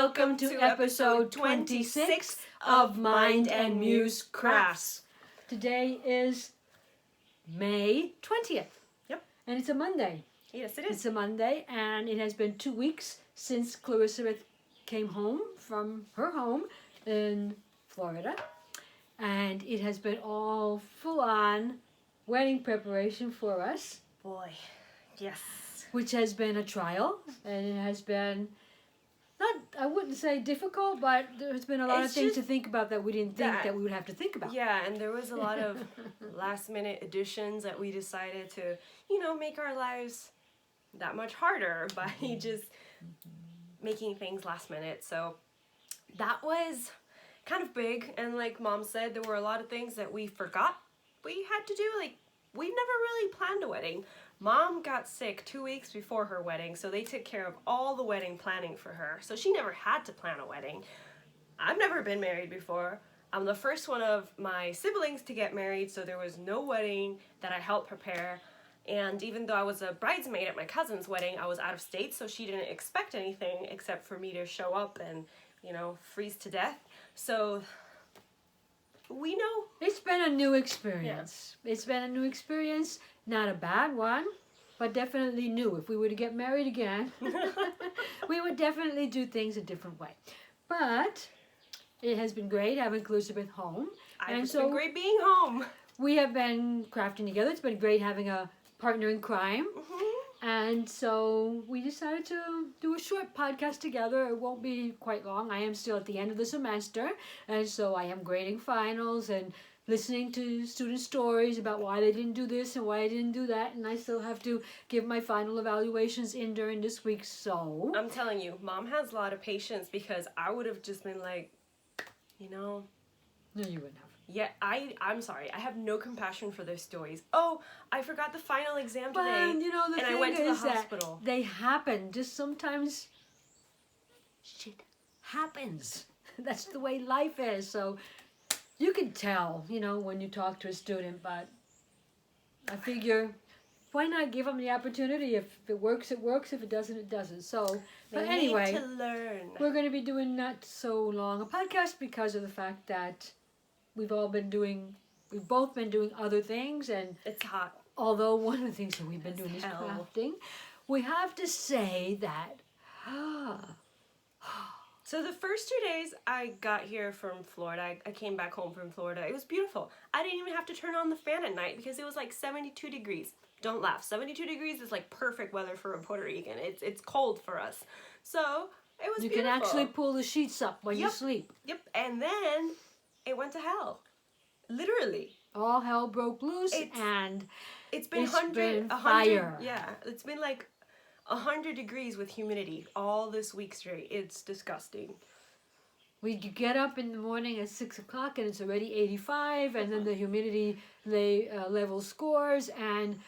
welcome to episode 26 of Mind and Muse Crafts. Today is May 20th. Yep. And it's a Monday. Yes, it is. It's a Monday, and it has been 2 weeks since Clarisbeth came home from her home in Florida. And it has been all full-on wedding preparation for us. Boy, yes. Which has been a trial, and it has been, not, I wouldn't say difficult, but there's been a lot of things to think about that we didn't think that we would have to think about. Yeah, and there was a lot of last-minute additions that we decided to, make our lives that much harder by just making things last minute. So that was kind of big, and like Mom said, there were a lot of things that we forgot we had to do. Like, we've never really planned a wedding. Mom got sick 2 weeks before her wedding, so they took care of all the wedding planning for her. So she never had to plan a wedding. I've never been married before. I'm the first one of my siblings to get married, so there was no wedding that I helped prepare. And even though I was a bridesmaid at my cousin's wedding, I was out of state, so she didn't expect anything except for me to show up and, freeze to death. So we know. It's been a new experience. Yeah. It's been a new experience. Not a bad one, but definitely new. If we were to get married again, we would definitely do things a different way. But it has been great having Clarisbeth home. It's been great being home. We have been crafting together. It's been great having a partner in crime. Mm-hmm. And so we decided to do a short podcast together. It won't be quite long. I am still at the end of the semester, and so I am grading finals and listening to student stories about why they didn't do this and why I didn't do that, and I still have to give my final evaluations in during this week, so... I'm telling you, Mom has a lot of patience, because I would have just been like, No, you wouldn't have. Yeah, I'm sorry. I have no compassion for those stories. Oh, I forgot the final exam today. Well, the thing I went to the is hospital. That they happen. Just sometimes shit happens. That's the way life is. So you can tell, when you talk to a student, but I figure, why not give them the opportunity? If it works, it works. If it doesn't, it doesn't. So, but anyway, need to learn. We're going to be doing not so long a podcast because of the fact that we've both been doing other things, and it's hot. Although one of the things that we've been doing is crafting, we have to say that. So the first 2 days I got here from Florida, I came back home from Florida. It was beautiful. I didn't even have to turn on the fan at night because it was like 72 degrees. Don't laugh. 72 degrees is like perfect weather for a Puerto Rican. It's cold for us. So it was beautiful. You can actually pull the sheets up while you sleep. Yep. And then it went to hell. Literally. All hell broke loose, and it's been 100 fire. Yeah, it's been like 100 degrees with humidity all this week straight. It's disgusting. We get up in the morning at 6 o'clock and it's already 85, and then the humidity level scores, and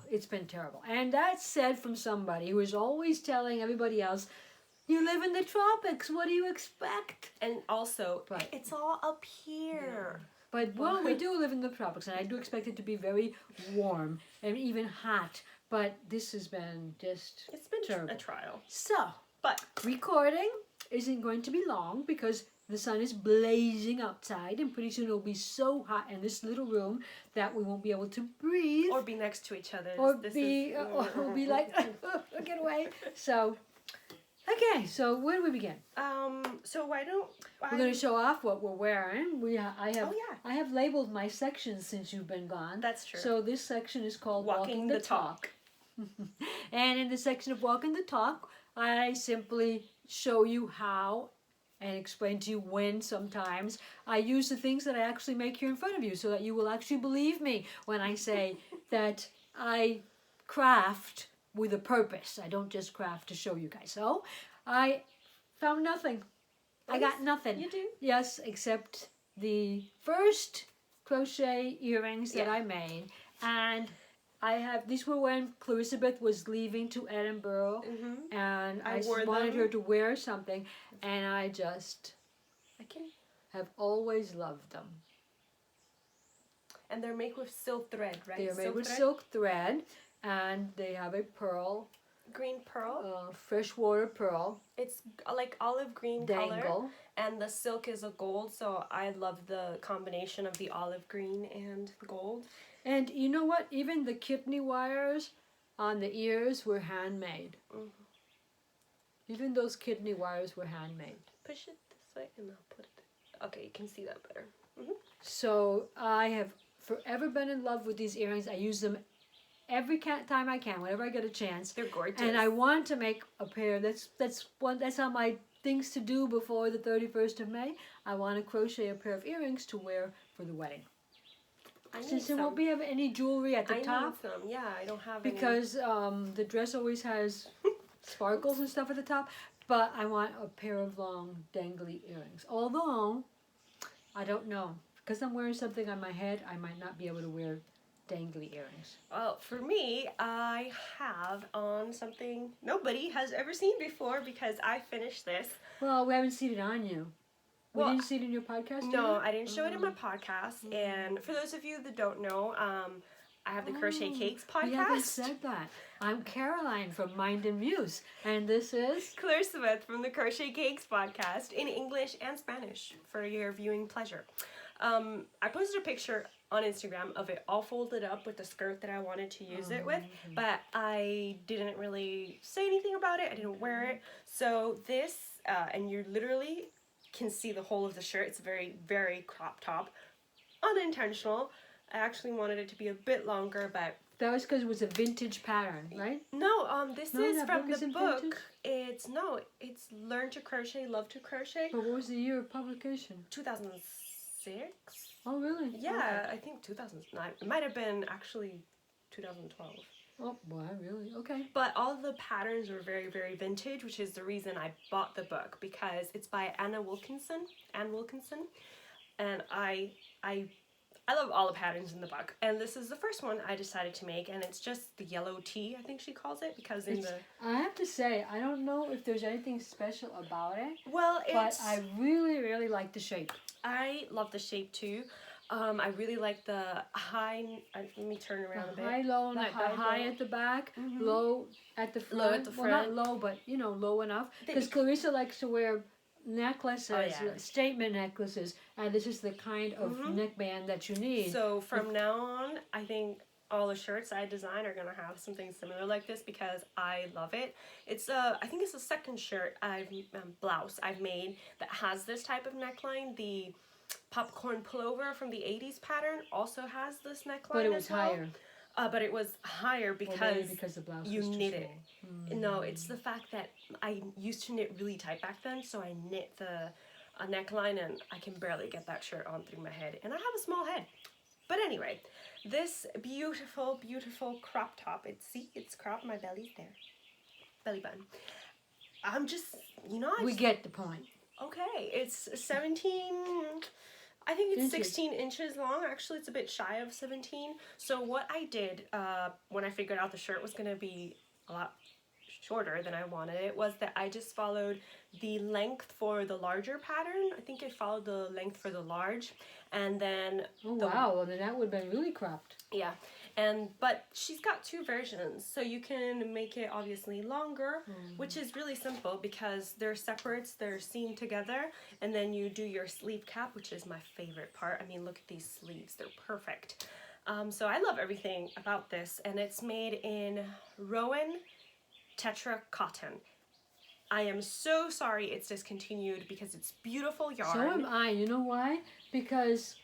it's been terrible. And that's said from somebody who is always telling everybody else, you live in the tropics, what do you expect? And also, it's all up here. Yeah. But, we do live in the tropics, and I do expect it to be very warm and even hot. But this has been just terrible. A trial. So, recording isn't going to be long because the sun is blazing outside, and pretty soon it'll be so hot in this little room that we won't be able to breathe. Or be next to each other. Or be like, get away. So... Okay, so where do we begin? So we're going to show off what we're wearing. I have labeled my sections since you've been gone. That's true. So this section is called Walking the Talk. And in the section of Walking the Talk, I simply show you how and explain to you when sometimes I use the things that I actually make here in front of you, so that you will actually believe me when I say that I craft with a purpose. I don't just craft to show you guys. So I found nothing. I got nothing. You do? Yes, except the first crochet earrings that I made. And these were when Clarisbeth was leaving to Edinburgh. Mm-hmm. And I wanted her to wear something. And I have always loved them. And they're made with silk thread, right? They're made with silk thread. And they have a pearl green pearl. Freshwater pearl. It's like olive green color. Dangle. And the silk is a gold, so I love the combination of the olive green and the gold. And you know what? Even the kidney wires on the ears were handmade. Even those kidney wires were handmade. Push it this way and I'll put it. Okay, you can see that better. So I have forever been in love with these earrings. I use them every time I can, whenever I get a chance. They're gorgeous. And I want to make a pair. That's on my things to do before the 31st of May. I want to crochet a pair of earrings to wear for the wedding. Since there won't be any jewelry at the top. I need some. Yeah, I don't have because the dress always has sparkles and stuff at the top. But I want a pair of long dangly earrings. Although, I don't know. Because I'm wearing something on my head, I might not be able to wear dangly earrings. Well, for me, I have on something nobody has ever seen before because I finished this. Well, we haven't seen it on you. We didn't see it in your podcast? No, I didn't show it in my podcast. And for those of you that don't know, I have the Crochet Cakes podcast. You haven't said that. I'm Caroline from Mind and Muse. And this is Clarisbeth from the Crochet Cakes podcast in English and Spanish for your viewing pleasure. I posted a picture on Instagram of it all folded up with the skirt that I wanted to use it with, but I didn't really say anything about it. I didn't wear it. So this, and you literally can see the whole of the shirt. It's a very, very crop top. Unintentional. I actually wanted it to be a bit longer, but... That was because it was a vintage pattern, right? No, this is from the book. Vintage? It's Learn to Crochet, Love to Crochet. But what was the year of publication? 2006? Oh, really? Yeah, okay. I think 2009. It might have been actually 2012. Oh, boy, really? Okay. But all the patterns were very, very vintage, which is the reason I bought the book, because it's by Anne Wilkinson. And I love all the patterns in the book. And this is the first one I decided to make, and it's just the yellow tea, I think she calls it, because I have to say, I don't know if there's anything special about it. Well, but I really, really like the shape. I love the shape too. I really like the high. Let me turn around a bit. High, low, the high at the back, low at the front. Low at the front. Well, not low, but low enough. Because Clarissa likes to wear necklaces, statement necklaces, and this is the kind of neckband that you need. So from now on, I think all the shirts I design are gonna have something similar like this because I love it. It's I think it's the second shirt blouse I've made that has this type of neckline. The popcorn pullover from the 80s pattern also has this neckline. But it was higher. But it was higher because the blouse you was knit too it. small. No, it's the fact that I used to knit really tight back then, so I knit the neckline and I can barely get that shirt on through my head. And I have a small head. But anyway, this beautiful, beautiful crop top. It's cropped. My belly's there. Belly button. I'm just, we get the point. Okay, it's 17... I think it's 16 inches. inches long. Actually, it's a bit shy of 17. So what I did when I figured out the shirt was going to be a lot shorter than I wanted it was that I just followed the length for the larger pattern. I think I followed the length for the large. And then... Oh, wow. Well, then that would have been really cropped. Yeah. But she's got two versions. So you can make it obviously longer, which is really simple because they're separates, they're seamed together. And then you do your sleeve cap, which is my favorite part. I mean, look at these sleeves. They're perfect. So I love everything about this. And it's made in Rowan Tetra Cotton. I am so sorry it's discontinued because it's beautiful yarn. So am I. You know why? Because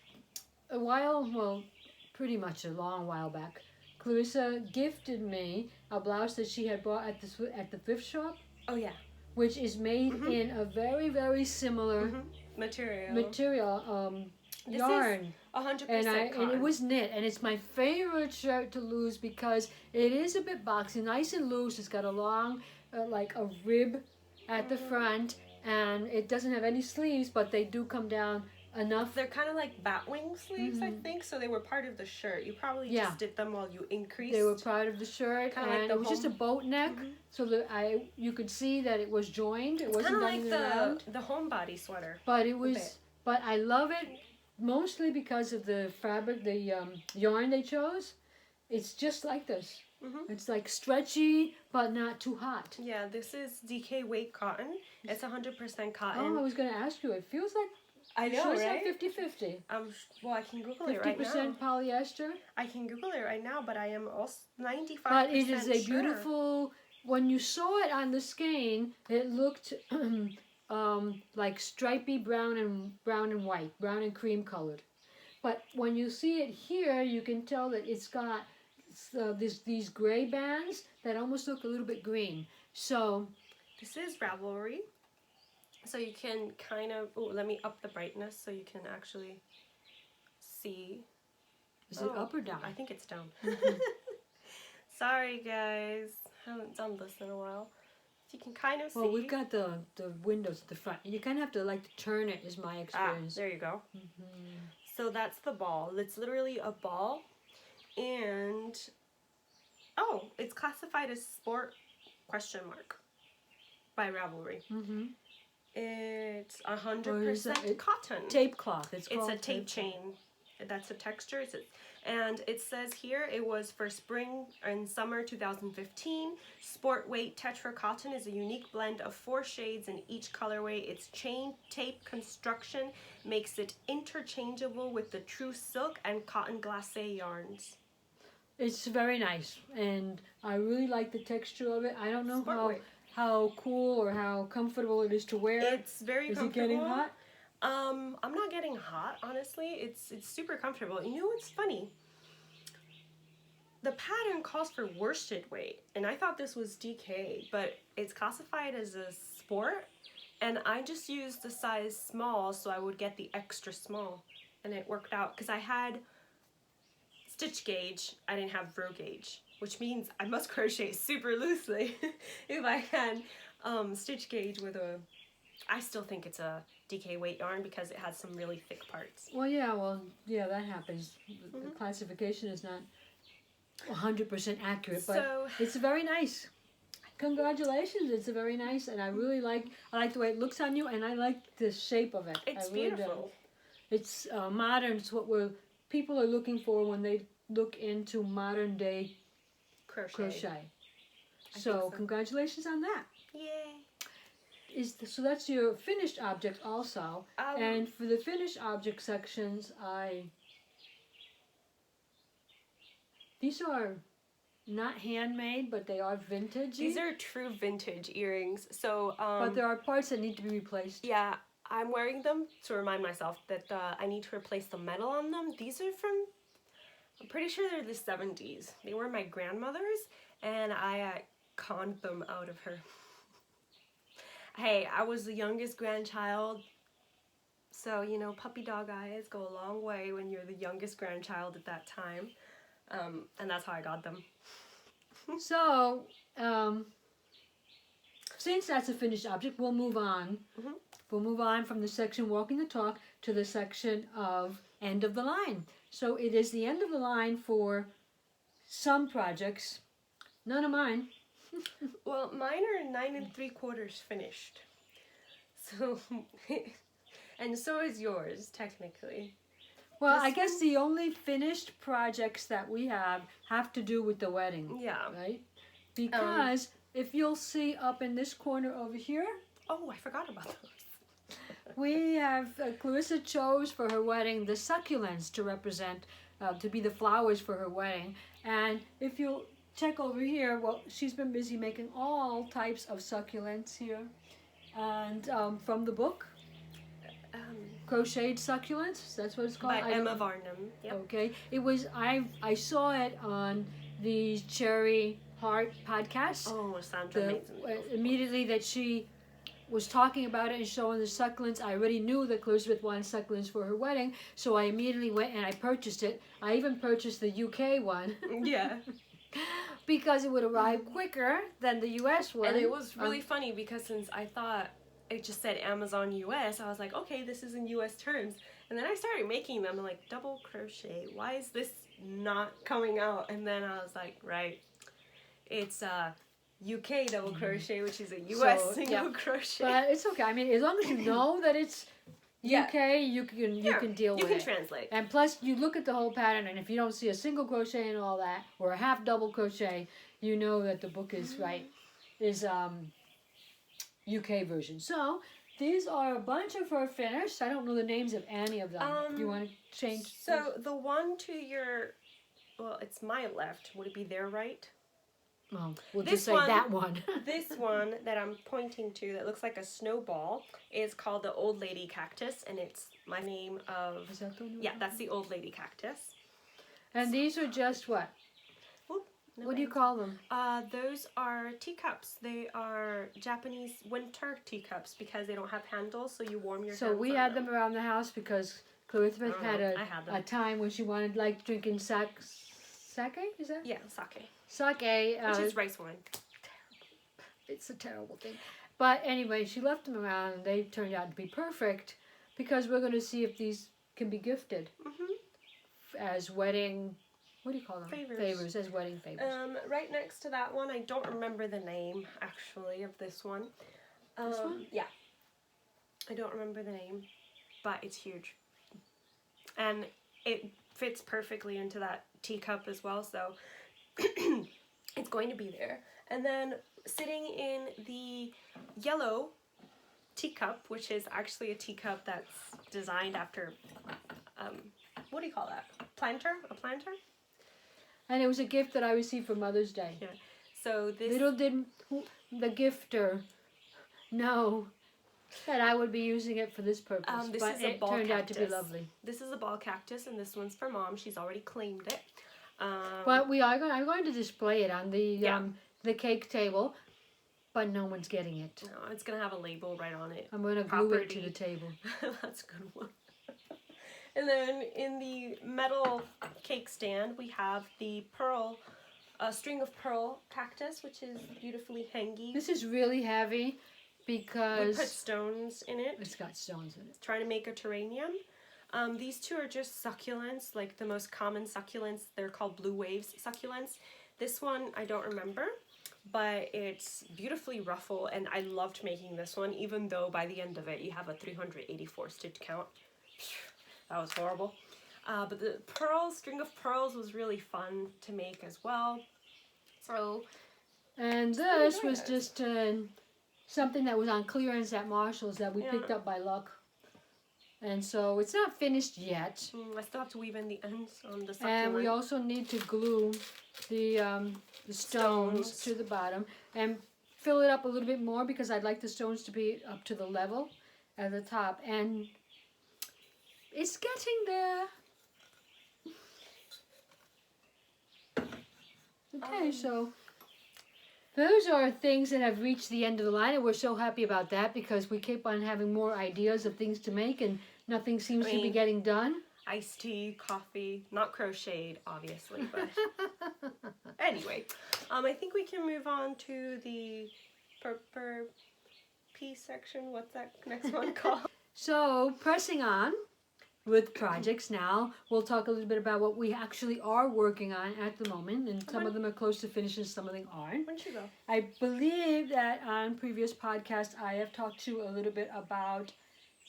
pretty much a long while back, Clarissa gifted me a blouse that she had bought at the thrift shop. Oh yeah. Which is made in a very, very similar material. Yarn. 100% and it was knit, and it's my favorite shirt to lose because it is a bit boxy, nice and loose. It's got a long, like a rib at the front, and it doesn't have any sleeves, but they do come down enough. They're kind of like batwing sleeves, I think, so they were part of the shirt. You probably just did them while you increased. They were part of the shirt, and like it was just a boat neck, so that you could see that it was joined. It wasn't done around. The homebody sweater. But it was. But I love it mostly because of the fabric, the yarn they chose. It's just like this. It's like stretchy, but not too hot. Yeah, this is DK weight cotton. It's 100% cotton. Oh, I was going to ask you. It feels like I know, sure right? It's like 50-50. Well, I can Google it right now. 50% polyester. I can Google it right now, but I am also 95% But it is a sure. beautiful. When you saw it on the skein, it looked like stripy brown and white, brown and cream colored. But when you see it here, you can tell that it's got these gray bands that almost look a little bit green. So this is Ravelry. So you can kind of, let me up the brightness so you can actually see. Is it up or down? I think it's down. Sorry guys, haven't done this in a while. So you can kind of see. Well, we've got the windows at the front. You kind of have to like turn it, is my experience. There you go. So that's the ball. It's literally a ball. And, oh, it's classified as sport ? By Ravelry. It's 100% cotton. Tape cloth. It's a tape chain. That's a texture. And it says here it was for spring and summer 2015. Sport weight Tetra cotton is a unique blend of 4 shades in each colorway. Its chain tape construction makes it interchangeable with the true silk and cotton glacé yarns. It's very nice, and I really like the texture of it. I don't know how cool or how comfortable it is to wear. It's very comfortable. Is it getting hot? I'm not getting hot, honestly. It's super comfortable. You know what's funny? The pattern calls for worsted weight, and I thought this was DK, but it's classified as a sport, and I just used the size small so I would get the extra small, and it worked out because I had stitch gauge, I didn't have row gauge, which means I must crochet super loosely if I had stitch gauge with I still think it's a DK weight yarn because it has some really thick parts. Well, yeah, that happens. The classification is not 100% accurate, but it's very nice. Congratulations, it's very nice, and I like the way it looks on you, and I like the shape of it. It's beautiful. It's modern. It's what people are looking for when they look into modern day crochet. So congratulations on that. Yay. So that's your finished object also. And for the finished object sections, these are not handmade, but they are vintage. These are true vintage earrings. So but there are parts that need to be replaced. Yeah, I'm wearing them to remind myself that I need to replace the metal on them. These are from, I'm pretty sure they're the 70s. They were my grandmother's, and I conned them out of her. Hey, I was the youngest grandchild, so, you know, puppy dog eyes go a long way when you're the youngest grandchild at that time, and that's how I got them. So, since that's a finished object, we'll move on. We'll move on from the section Walking the Talk to the section of End of the Line. So it is the end of the line for some projects, none of mine. Well, mine are 9 3/4 finished. So, and so is yours, technically. Well, I guess the only finished projects that we have to do with the wedding. Yeah. Right? Because if you'll see up in this corner over here. Oh, I forgot about those. We have, Clarissa chose for her wedding the succulents to represent, to be the flowers for her wedding. And if you'll check over here, well, she's been busy making all types of succulents here. And from the book, Crocheted Succulents, that's what it's called? By Emma Varnum. Yep. Okay. It was, I saw it on the Cherry Heart podcast. Oh, sounds amazing. Immediately that she was talking about it and showing the succulents, I already knew that Clarisbeth wanted succulents for her wedding, so I immediately went and I purchased it. I even purchased the UK one. Yeah. Because it would arrive quicker than the US one. And it was really funny because since I thought it just said Amazon US, I was like, okay, this is in US terms. And then I started making them and like, double crochet, why is this not coming out? And then I was like, right, it's UK double crochet, which is a US single crochet. But it's okay. I mean, as long as you know that it's Yeah. UK, you can deal with it. You can translate. And plus, you look at the whole pattern, and if you don't see a single crochet and all that, or a half double crochet, you know that the book is UK version. So these are a bunch of her finished. I don't know the names of any of them. Do you want to change? So the one to your, well, it's my left. Would it be their right? Oh, we'll just say that one. This one that I'm pointing to that looks like a snowball is called the Old Lady Cactus, and it's my name of... Is that the one? Yeah, that's the Old Lady Cactus. And these are just what? What do you call them? Those are teacups. They are Japanese winter teacups because they don't have handles, so you warm your hands. So we had them around the house because Clarisbeth had a time when she wanted like drinking sake. Is that? Yeah, sake. Sake. Which is rice wine. It's a terrible thing. But anyway, she left them around and they turned out to be perfect because we're going to see if these can be gifted as wedding... What do you call them? Favors, as wedding favors. Right next to that one, I don't remember the name, actually, of this one. This one? Yeah. I don't remember the name, but it's huge. And it fits perfectly into that teacup as well, so it's going to be there. And then sitting in the yellow teacup, which is actually a teacup that's designed after, what do you call that? A planter? And it was a gift that I received for Mother's Day. Yeah. So this... Little did the gifter know that I would be using it for this purpose. This but is a it ball turned cactus. out to be lovely. This is a ball cactus, and this one's for Mom. She's already claimed it. But I'm going to display it on the cake table, but no one's getting it. No, it's going to have a label right on it. I'm going to glue it to the table. That's a good one. And then in the metal cake stand, we have the string of pearl cactus, which is beautifully hangy. This is really heavy because... We put stones in it. It's got stones in it. Trying to make a terrarium. These two are just succulents, like the most common succulents. They're called blue waves succulents. This one, I don't remember, but it's beautifully ruffled, and I loved making this one, even though by the end of it, you have a 384 stitch count. That was horrible. But the string of pearls was really fun to make as well. So, and this was just something that was on clearance at Marshall's that we picked up by luck. And so it's not finished yet. I still have to weave in the ends on the succulent. And we also need to glue the stones to the bottom and fill it up a little bit more because I'd like the stones to be up to the level at the top. And it's getting there. Okay, so those are things that have reached the end of the line, and we're so happy about that because we keep on having more ideas of things to make, and nothing seems to be getting done. Iced tea, coffee, not crocheted, obviously, but anyway, I think we can move on to the purple piece section. What's that next one called? So, pressing on with projects now. We'll talk a little bit about what we actually are working on at the moment, and some of them are close to finish and some of them aren't. When should you go? I believe that on previous podcasts I have talked to you a little bit about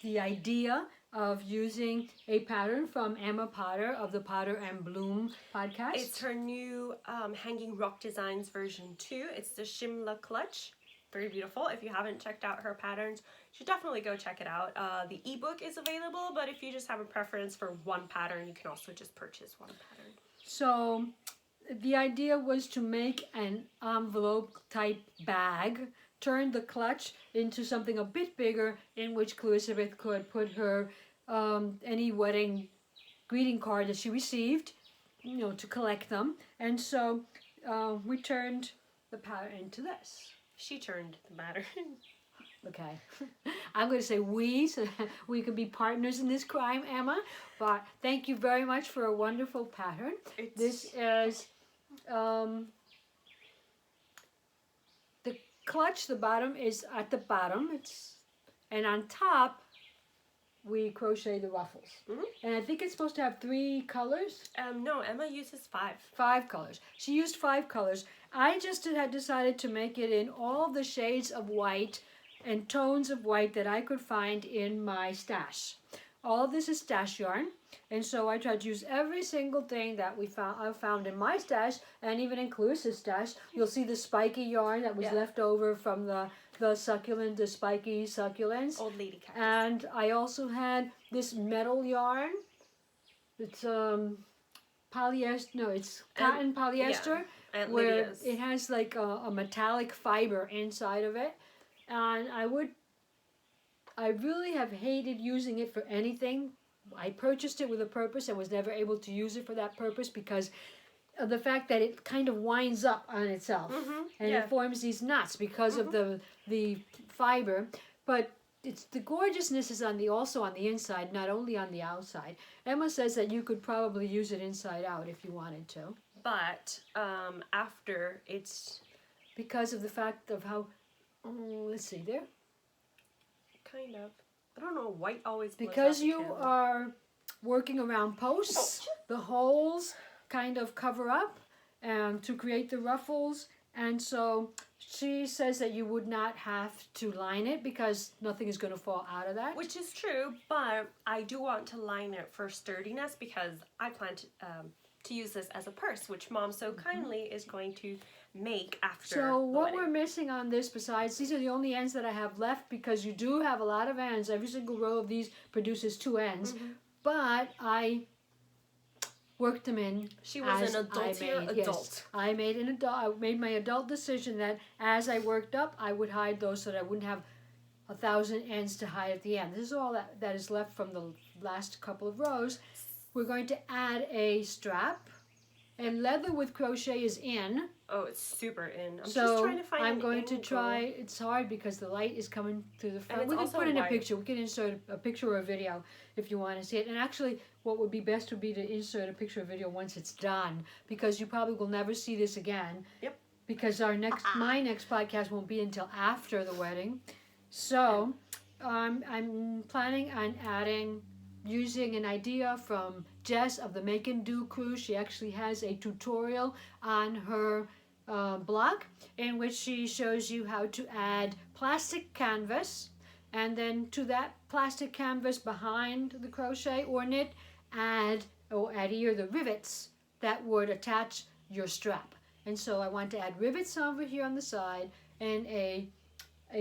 the idea of using a pattern from Emma Potter of the Potter and Bloom podcast. It's her new Hanging Rock Designs version 2. It's the Shimla Clutch. Very beautiful. If you haven't checked out her patterns, you should definitely go check it out. The ebook is available, but if you just have a preference for one pattern, you can also just purchase one pattern. So the idea was to make an envelope type bag, turn the clutch into something a bit bigger in which Clarisbeth could put her any wedding greeting card that she received, you know, to collect them. And so we turned the pattern into this. She turned the pattern. Okay. I'm going to say we, so that we can be partners in this crime, Emma. But thank you very much for a wonderful pattern. This is the clutch. The bottom is at the bottom. And on top, we crochet the ruffles. And I think it's supposed to have 3 colors. No, Emma uses 5. 5 colors. She used 5 colors. I just had decided to make it in all the shades of white and tones of white that I could find in my stash. All of this is stash yarn, and so I tried to use every single thing that I found in my stash, and even in Clarissa's stash. You'll see the spiky yarn that was left over from the succulent, the spiky succulents. Old lady cactus. And I also had this metal yarn. It's polyester. No, it's cotton polyester, where it has like a metallic fiber inside of it, and I really have hated using it for anything. I purchased it with a purpose and was never able to use it for that purpose because of the fact that it kind of winds up on itself and it forms these knots because of the fiber. But it's the gorgeousness is also on the inside, not only on the outside. Emma says that you could probably use it inside out if you wanted to. But after it's... Because of the fact of how... let's see there. Kind of. I don't know, white always blows Because off you the camera. are working around posts, the holes kind of cover up to create the ruffles. And so she says that you would not have to line it because nothing is going to fall out of that. Which is true, but I do want to line it for sturdiness because I plan to use this as a purse, which Mom so kindly is going to make after So what wedding. we're missing on this, besides these are the only ends that I have left because you do have a lot of ends. Every single row of these produces 2 ends, but I worked them in. She was an adultier adult. Yes, I made my adult decision that as I worked up, I would hide those so that I wouldn't have 1,000 ends to hide at the end. This is all that is left from the last couple of rows. We're going to add a strap, and leather with crochet is in. Oh, it's super in. I'm So just trying to find I'm an going to angle. try. It's hard because the light is coming through the front. it's We can also put in a white. picture. We can insert a picture or a video if you want to see it. And actually, what would be best would be to insert a picture or video once it's done, because you probably will never see this again. Yep. Because my next podcast won't be until after the wedding. So I'm planning on using an idea from Jess of the Make and Do crew. She actually has a tutorial on her blog in which she shows you how to add plastic canvas, and then to that plastic canvas behind the crochet or knit add here the rivets that would attach your strap. And so I want to add rivets over here on the side and a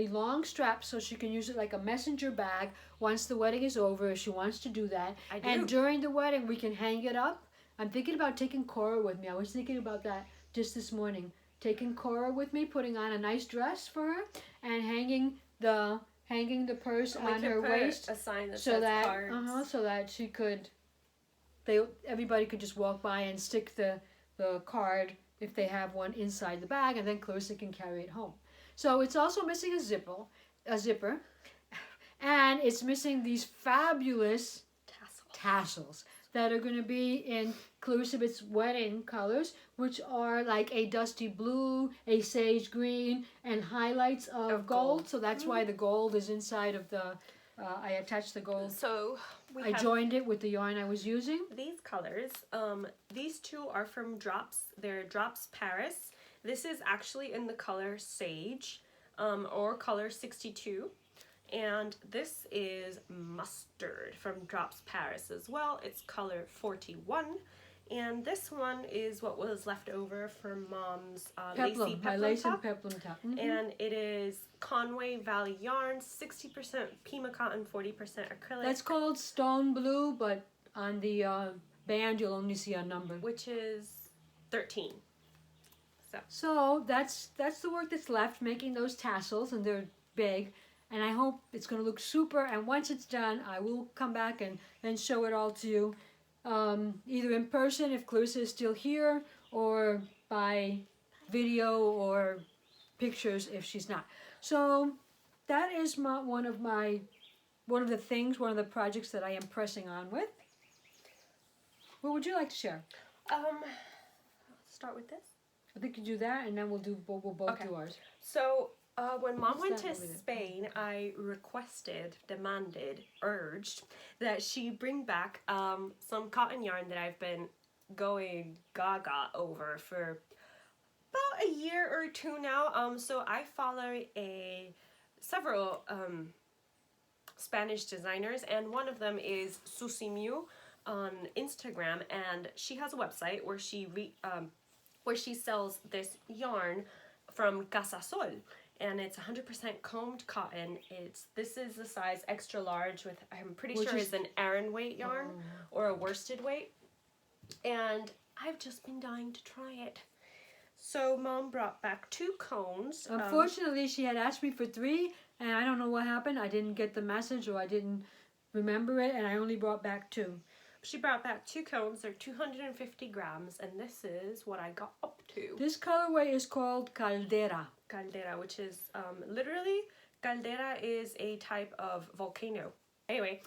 long strap so she can use it like a messenger bag once the wedding is over if she wants to do that. I do. And during the wedding we can hang it up. I'm thinking about taking Cora with me. I was thinking about that just this morning. Taking Cora with me, putting on a nice dress for her, and hanging the purse on her waist a sign that so says that cards. so that she could everybody could just walk by and stick the card if they have one inside the bag, and then Clarissa can carry it home. So it's also missing a zipper, and it's missing these fabulous tassels that are going to be in Clarisbeth's wedding colors, which are like a dusty blue, a sage green, and highlights of gold. So that's why the gold is inside of the, I attached the gold. So I joined it with the yarn I was using. These colors, these two are from Drops. They're Drops Paris. This is actually in the color Sage, or color 62. And this is Mustard from Drops Paris as well. It's color 41. And this one is what was left over from Mom's lacy peplum top. Mm-hmm. And it is Conway Valley yarn, 60% Pima cotton, 40% acrylic. That's called Stone Blue, but on the band you'll only see a number. Which is 13. So that's the work that's left, making those tassels, and they're big. And I hope it's going to look super. And once it's done, I will come back and show it all to you. Either in person if Clarissa is still here, or by video or pictures if she's not. So that is one of the projects that I am pressing on with. What would you like to share? Start with this. I think you do that, and then we'll both do ours. So when Mom went to over there? Spain, I requested, demanded, urged that she bring back some cotton yarn that I've been going gaga over for about a year or two now. So I follow a several Spanish designers, and one of them is Muse on Instagram, and she has a website where she sells this yarn from Casa Sol, and it's 100% combed cotton. This is the size extra large with, I'm pretty sure it's an Aran weight yarn or a worsted weight, and I've just been dying to try it. So Mom brought back 2 cones. Unfortunately, she had asked me for 3, and I don't know what happened. I didn't get the message, or I didn't remember it, and I only brought back 2. She brought back 2 cones. They're 250 grams, and this is what I got up to. This colorway is called Caldera. Caldera, which is literally, Caldera is a type of volcano. Anyway,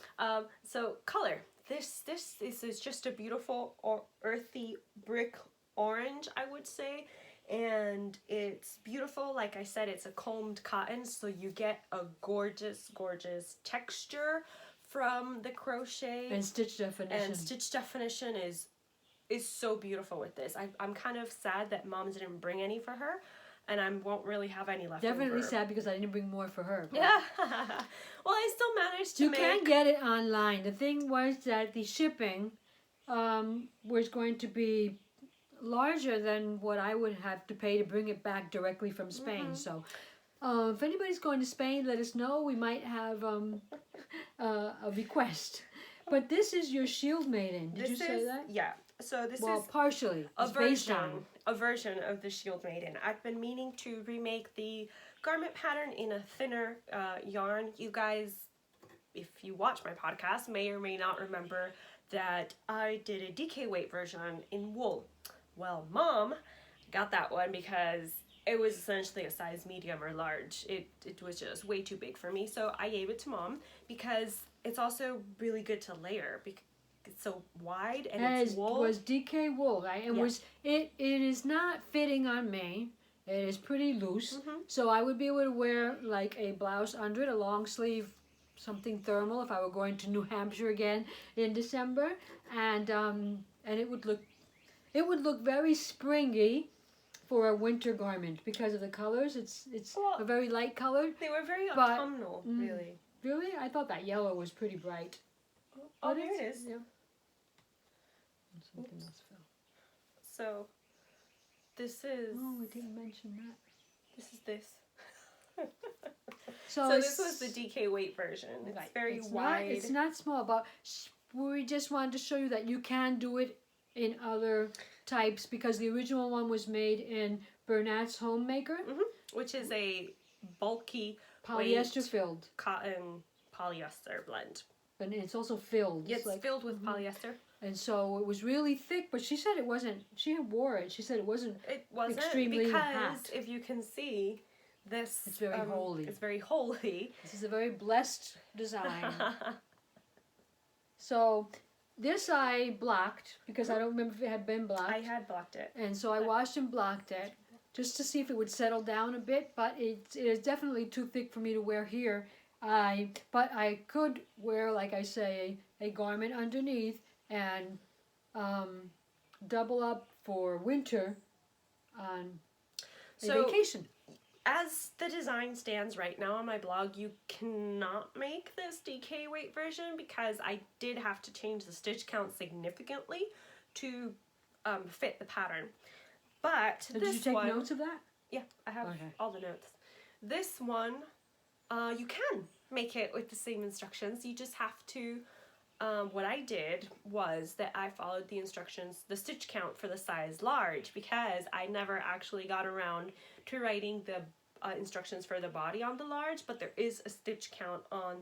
so color. This is just a beautiful or earthy brick orange, I would say. And it's beautiful. Like I said, it's a combed cotton, so you get a gorgeous, gorgeous texture from the crochet. And stitch definition. And stitch definition is so beautiful with this. I'm kind of sad that Mom didn't bring any for her, and I won't really have any left. Definitely sad because I didn't bring more for her. Yeah. Well, I still managed to make... You can get it online. The thing was that the shipping was going to be larger than what I would have to pay to bring it back directly from Spain. So if anybody's going to Spain, let us know. We might have a request. But this is your Shield Maiden. Did you say that? Yeah. So this is partially a version of the Shield Maiden. I've been meaning to remake the garment pattern in a thinner yarn. You guys, if you watch my podcast, may or may not remember that I did a DK weight version in wool. Well, Mom got that one because it was essentially a size medium or large. It was just way too big for me, so I gave it to Mom because it's also really good to layer because it's so wide and it's wool. It was DK wool, right? It is not fitting on me. It is pretty loose, so I would be able to wear like a blouse under it, a long sleeve, something thermal if I were going to New Hampshire again in December, and it would look very springy for a winter garment because of the colors. It's a very light color. They were very autumnal, really. Really? I thought that yellow was pretty bright. Oh, there it is. Yeah. Something else fell. So, this is... Oh, we didn't mention that. This is this. So this was the DK weight version. It's very wide. It's not small, but we just wanted to show you that you can do it in other types because the original one was made in Bernat's Homemaker, which is a bulky polyester filled cotton polyester blend. And it's also filled. It's filled with polyester. And so it was really thick, but she said it wasn't. She wore it. She said it wasn't. Extremely because hot. If you can see, this it's very holy. It's very holy. This is a very blessed design. So this I blocked because I don't remember if it had been blocked. I had blocked it. And so I washed and blocked it just to see if it would settle down a bit, but it is definitely too thick for me to wear here. But I could wear, like I say, a garment underneath and double up for winter on a vacation. As the design stands right now on my blog, you cannot make this DK weight version because I did have to change the stitch count significantly to fit the pattern. But Did you take notes of that? Yeah, I have all the notes. This one, you can make it with the same instructions. You just have to, what I did was that I followed the instructions, the stitch count for the size large, because I never actually got around to writing the instructions for the body on the large, but there is a stitch count on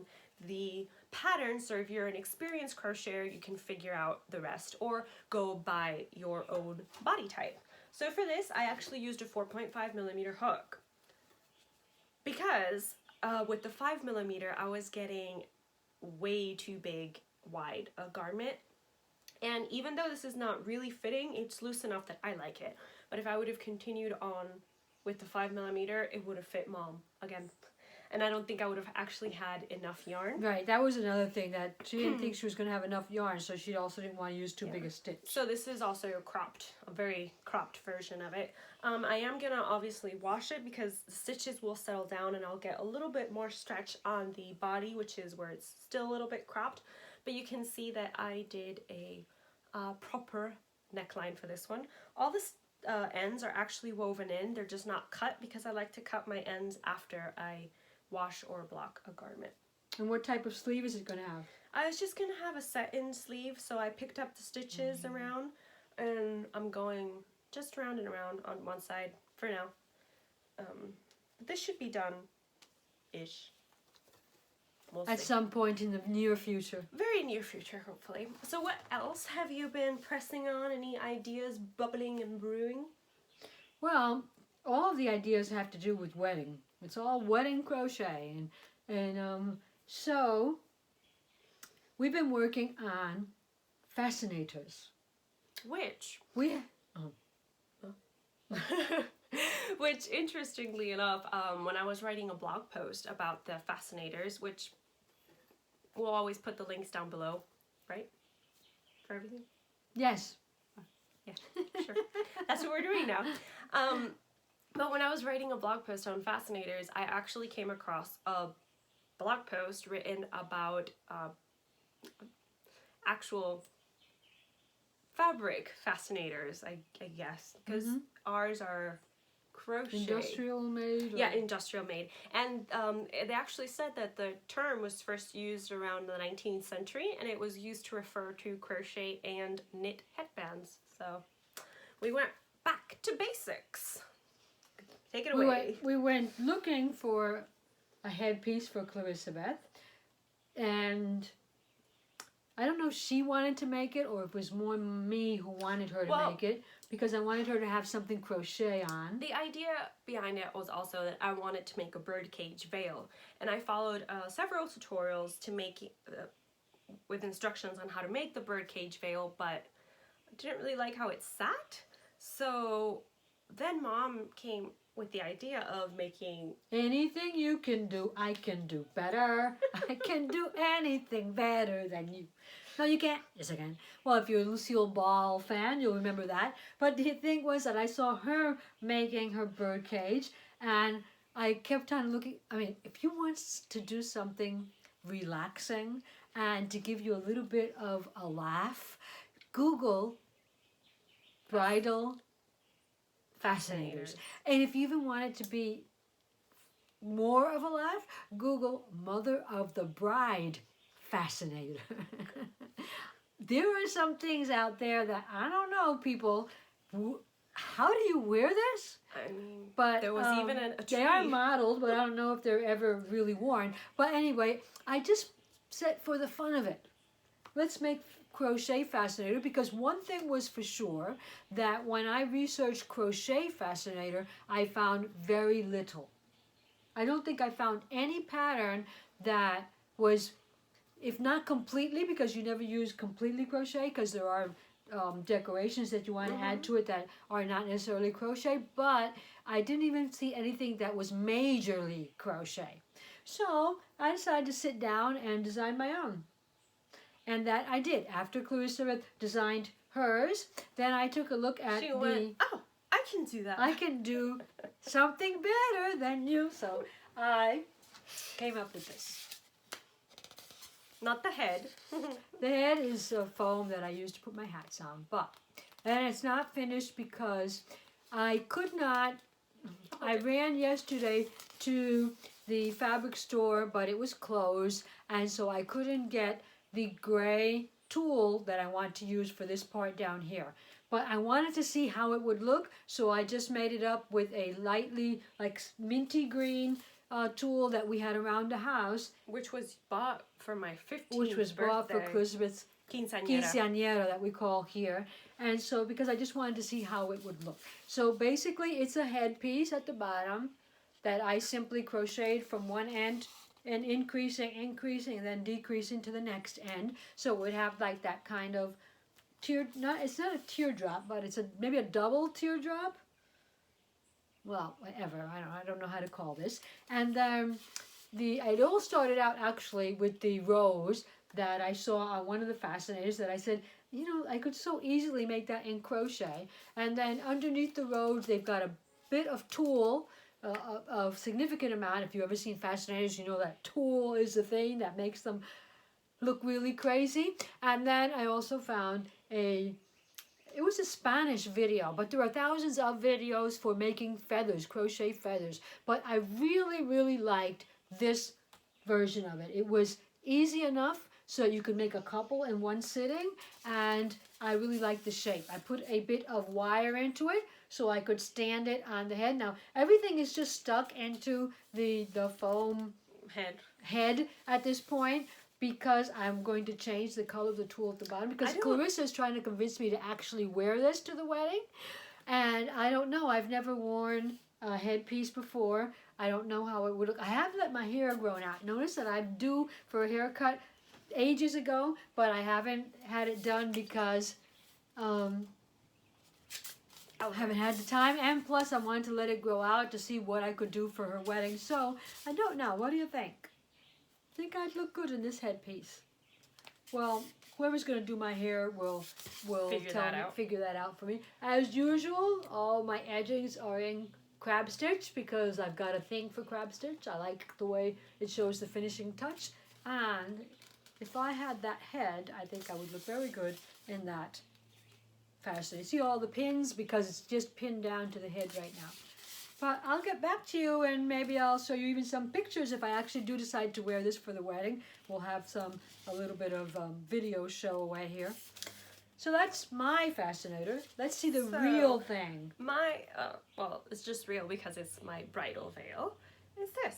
the pattern, so if you're an experienced crocheter, you can figure out the rest or go by your own body type. So for this, I actually used a 4.5mm hook because with the 5mm, I was getting way too big, wide a garment. And even though this is not really fitting, it's loose enough that I like it. But if I would have continued on with the 5mm, it would have fit Mom. Again, and I don't think I would have actually had enough yarn. Right, that was another thing, that she didn't think she was going to have enough yarn, so she also didn't want to use too big a stitch. So this is also a very cropped version of it. I am going to obviously wash it because the stitches will settle down and I'll get a little bit more stretch on the body, which is where it's still a little bit cropped. But you can see that I did a proper neckline for this one. All the ends are actually woven in, they're just not cut because I like to cut my ends after I wash or block a garment. And what type of sleeve is it going to have? I was just going to have a set-in sleeve, so I picked up the stitches around, and I'm going just around and around on one side for now. This should be done-ish. We'll At see. some point in the near future. Very near future, hopefully. So what else have you been pressing on? Any ideas bubbling and brewing? Well, all of the ideas have to do with wedding. It's all wedding crochet, and so we've been working on fascinators. Which, We which interestingly enough, when I was writing a blog post about the fascinators, which we'll always put the links down below, right? For everything? yes. Yeah, sure. That's what we're doing now. But when I was writing a blog post on fascinators, I actually came across a blog post written about actual fabric fascinators, I guess, because ours are crochet. Industrial made? Or? Yeah, industrial made. And they actually said that the term was first used around the 19th century, and it was used to refer to crochet and knit headbands. So we went back to basics. Take it away. We went looking for a headpiece for Clarisbeth, and I don't know if she wanted to make it or if it was more me who wanted her to make it, because I wanted her to have something crochet on. The idea behind it was also that I wanted to make a birdcage veil, and I followed several tutorials to make with instructions on how to make the birdcage veil, but I didn't really like how it sat. So then Mom came with the idea of making... Anything you can do, I can do better. I can do anything better than you. No, you can't. Yes, I can. Well, if you're a Lucille Ball fan, you'll remember that. But the thing was that I saw her making her birdcage, and I kept on looking. I mean, if you want to do something relaxing and to give you a little bit of a laugh, Google bridal fascinators. And if you even want it to be more of a laugh, Google Mother of the Bride fascinator. There are some things out there that I don't know, people. How do you wear this? I mean, but there was even a tree. They are modeled, but I don't know if they're ever really worn. But anyway, I just said for the fun of it, let's make crochet fascinator, because one thing was for sure, that when I researched crochet fascinator, I found very little. I don't think I found any pattern that was, if not completely, because you never use completely crochet, because there are decorations that you want to add to it that are not necessarily crochet, but I didn't even see anything that was majorly crochet. So I decided to sit down and design my own. And that I did. After Clarisbeth designed hers, then I took a look at went, oh, I can do that. I can do something better than you. So I came up with this. Not the head. The head is a foam that I use to put my hats on. And it's not finished because I could not, I ran yesterday to the fabric store, but it was closed. And so I couldn't get the gray tool that I want to use for this part down here. But I wanted to see how it would look, so I just made it up with a lightly, like minty green tool that we had around the house. Which was bought for my 15th Which was birthday. bought for Clarisbeth's quinceañera that we call here. And so, because I just wanted to see how it would look. So basically, it's a headpiece at the bottom that I simply crocheted from one end and increasing, and then decreasing to the next end. So it would have like that kind of it's not a teardrop, but it's maybe a double teardrop. Well, whatever, I don't know how to call this. And it all started out actually with the rose that I saw on one of the fascinators that I said, you know, I could so easily make that in crochet. And then underneath the rose, they've got a bit of tulle, a significant amount. If you've ever seen fascinators, you know that tulle is the thing that makes them look really crazy. And then I also found it was a Spanish video, but there are thousands of videos for making feathers, crochet feathers. But I really, really liked this version of it. It was easy enough so you could make a couple in one sitting, and I really liked the shape. I put a bit of wire into it so I could stand it on the head. Now, everything is just stuck into the foam head at this point, because I'm going to change the color of the tulle at the bottom, because Clarissa is trying to convince me to actually wear this to the wedding. And I don't know. I've never worn a headpiece before. I don't know how it would look. I have let my hair grow out. Notice that I'm due for a haircut ages ago, but I haven't had it done because I haven't had the time. And plus, I wanted to let it grow out to see what I could do for her wedding. So, I don't know. What do you think? Think I'd look good in this headpiece. Well, whoever's going to do my hair will figure that out for me. As usual, all my edgings are in crab stitch because I've got a thing for crab stitch. I like the way it shows the finishing touch. And if I had that head, I think I would look very good in that fashion. You see all the pins because it's just pinned down to the head right now. But I'll get back to you, and maybe I'll show you even some pictures if I actually do decide to wear this for the wedding. We'll have a little bit of video show away here. So that's my fascinator. Let's see the real thing. My, well, it's just real because it's my bridal veil. Is this.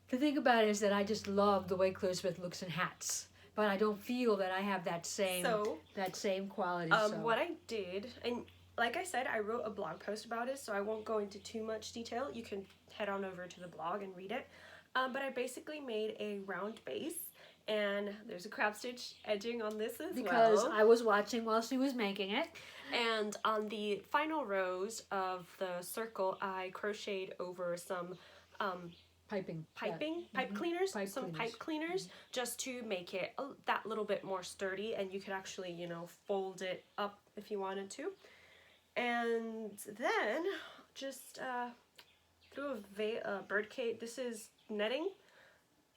The thing about it is that I just love the way Clarisbeth looks in hats. But I don't feel that I have that same quality. What I did, and like I said, I wrote a blog post about it, so I won't go into too much detail. You can head on over to the blog and read it. But I basically made a round base, and there's a crab stitch edging on this as because I was watching while she was making it. And on the final rows of the circle, I crocheted over some pipe cleaners, pipe cleaners, just to make it that little bit more sturdy, and you could actually, you know, fold it up if you wanted to. And then just through a bird cage. This is netting.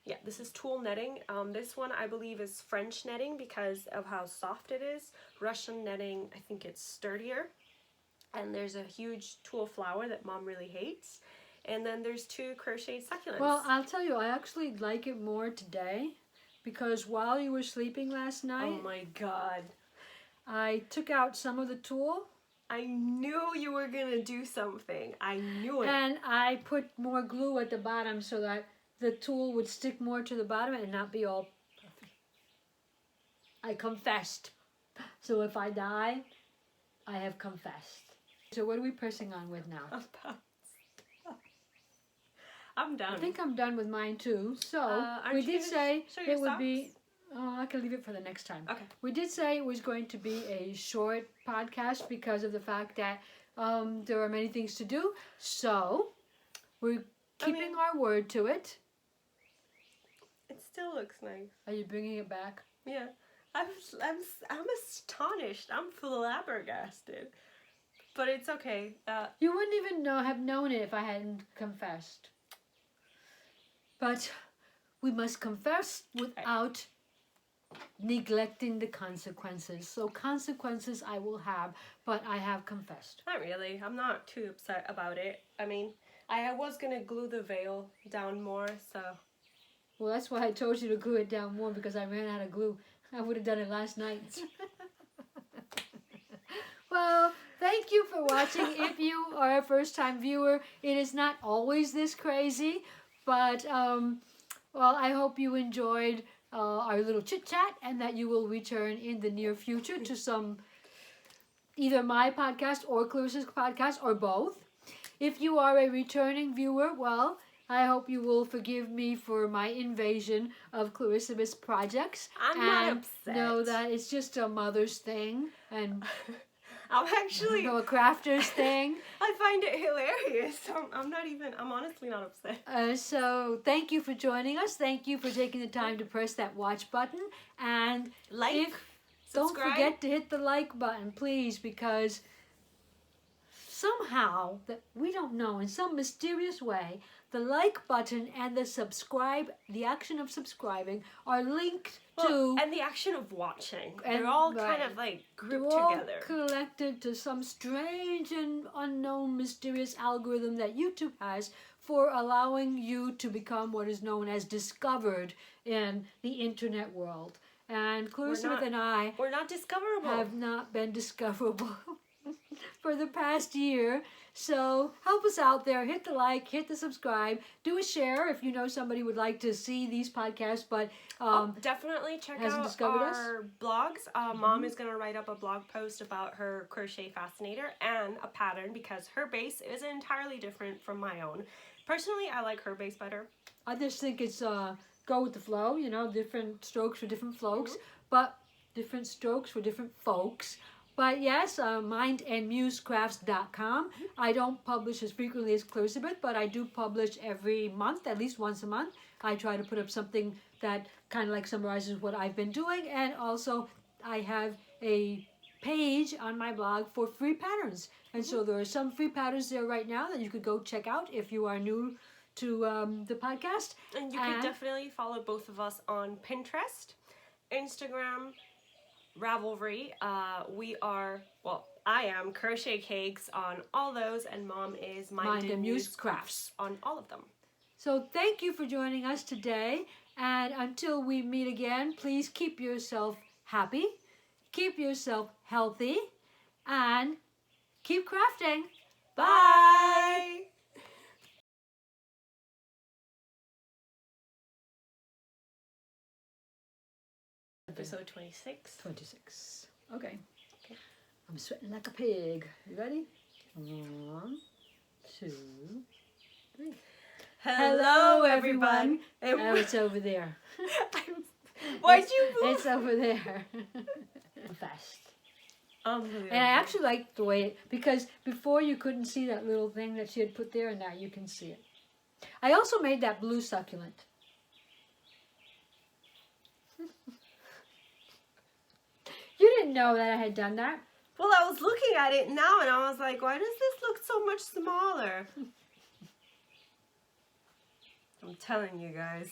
Yeah, this is tulle netting. This one I believe is French netting because of how soft it is. Russian netting, I think it's sturdier. And there's a huge tulle flower that Mom really hates. And then there's 2 crocheted succulents. Well, I'll tell you, I actually like it more today because while you were sleeping last night... Oh my God. I took out some of the tulle. I knew you were going to do something. I knew it. And I put more glue at the bottom so that the tulle would stick more to the bottom and not be all puffy. I confessed. So if I die, I have confessed. So what are we pressing on with now? I'm done. I think I'm done with mine too. So we did say it would be... Oh, I can leave it for the next time. Okay. We did say it was going to be a short podcast because of the fact that there are many things to do. So we're keeping our word to it. It still looks nice. Are you bringing it back? Yeah. I'm astonished. I'm flabbergasted. But it's okay. You wouldn't even have known it if I hadn't confessed. But we must confess without neglecting the consequences. So consequences I will have, but I have confessed. Not really. I'm not too upset about it. I mean, I was going to glue the veil down more, so... Well, that's why I told you to glue it down more, because I ran out of glue. I would have done it last night. Well, thank you for watching. If you are a first-time viewer, it is not always this crazy, but, well, I hope you enjoyed our little chit-chat and that you will return in the near future to some, either my podcast or Clarissa's podcast or both. If you are a returning viewer, well, I hope you will forgive me for my invasion of Clarisbeth's projects. I'm not upset. Know that it's just a mother's thing. And I'm actually, You know, a crafter's thing. I find it hilarious. I'm honestly not upset. So thank you for joining us. Thank you for taking the time to press that watch button. And Like, don't subscribe. forget to hit the like button, please, because somehow, that we don't know, in some mysterious way, the like button and the subscribe, the action of subscribing, are linked to... And the action of watching. And- They're all right. kind of like They're grouped all together. collected to some strange and unknown mysterious algorithm that YouTube has for allowing you to become what is known as discovered in the internet world. And Clarisbeth and I We're not discoverable. have not been discoverable for the past year. So help us out there. Hit the like, hit the subscribe, do a share if you know somebody would like to see these podcasts. But definitely check hasn't out discovered us? our blogs. Mom is going to write up a blog post about her crochet fascinator and a pattern because her base is entirely different from my own. Personally, I like her base better. I just think it's go with the flow, you know, different strokes for different folks, but different strokes for different folks. But yes, mindandmusecrafts.com. I don't publish as frequently as Clarisbeth, but I do publish every month, at least once a month. I try to put up something that kind of like summarizes what I've been doing, and also I have a page on my blog for free patterns. And so there are some free patterns there right now that you could go check out if you are new to the podcast. And you can definitely follow both of us on Pinterest, Instagram, Ravelry. I am Crochet Cakes on all those, and Mom is Mind and Muse Crafts on all of them. So thank you for joining us today, and until we meet again, please keep yourself happy, keep yourself healthy, and keep crafting. Bye! Episode 26. 26. Okay. I'm sweating like a pig. You ready? 1, 2, 3. Hello, everyone. Oh, it's over there. Why'd you move? It's over there. Fast. And I actually like the way because before you couldn't see that little thing that she had put there, and now you can see it. I also made that blue succulent. You didn't know that I had done that? Well, I was looking at it now and I was like, why does this look so much smaller? I'm telling you guys.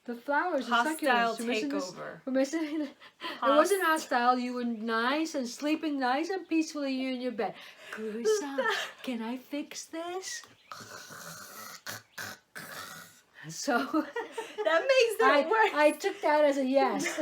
The flowers are Hostile succulents. takeover. We're missing it. It wasn't hostile. You were nice and sleeping nice and peacefully in your bed. Clarissa, can I fix this? So that makes it worse. I took that as a yes.